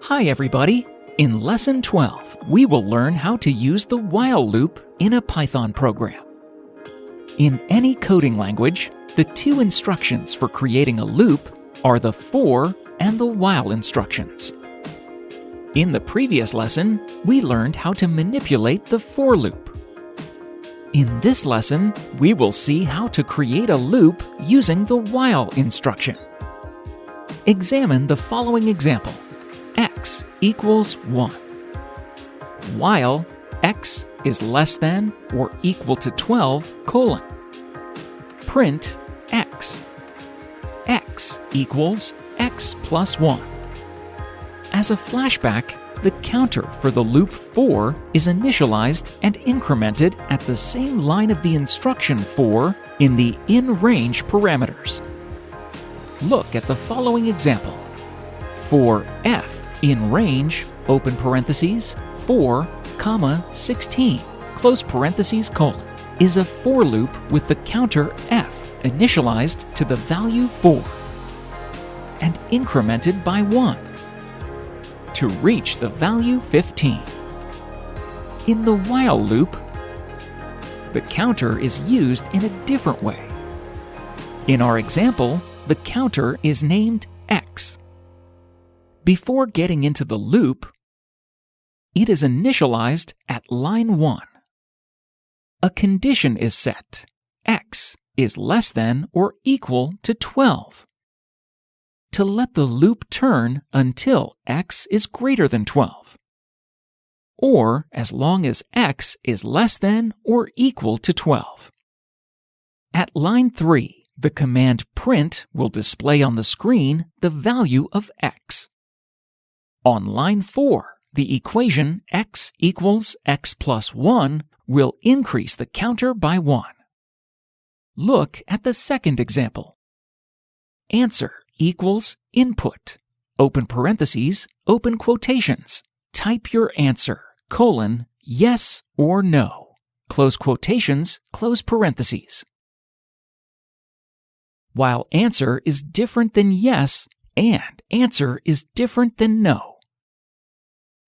Hi everybody! In Lesson 12, we will learn how to use the while loop in a Python program. In any coding language, the two instructions for creating a loop are the for and the while instructions. In the previous lesson, we learned how to manipulate the for loop. In this lesson, we will see how to create a loop using the while instruction. Examine the following example. X equals 1. While x is less than or equal to 12, print x. X equals x plus 1. As a flashback, the counter for the loop for is initialized and incremented at the same line of the instruction for in the in-range parameters. Look at the following example. For f in range, open parentheses, 4, 16, close parentheses, is a for loop with the counter f initialized to the value 4 and incremented by 1 to reach the value 15. In the while loop, the counter is used in a different way. In our example, the counter is named x. Before getting into the loop, it is initialized at line 1. A condition is set. X is less than or equal to 12. To let the loop turn until x is greater than 12. Or as long as x is less than or equal to 12. At line 3, the command print will display on the screen the value of x. On line 4, the equation x equals x plus 1 will increase the counter by 1. Look at the second example. Answer equals input, open parentheses, open quotations. Type your answer, yes or no, close quotations, close parentheses. While answer is different than yes and answer is different than no.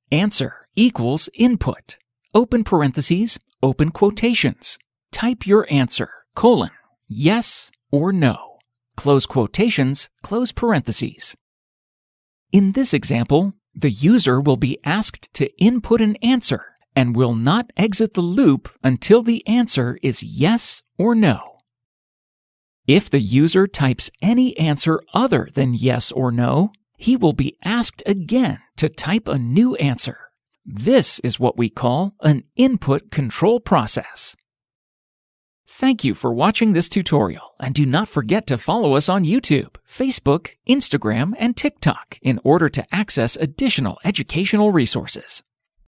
Answer equals input, open parentheses, open quotations. Type your answer, yes or no, close quotations, close parentheses. In this example, the user will be asked to input an answer and will not exit the loop until the answer is yes or no. If the user types any answer other than yes or no, he will be asked again to type a new answer. This is what we call an input control process. Thank you for watching this tutorial, and do not forget to follow us on YouTube, Facebook, Instagram, and TikTok in order to access additional educational resources.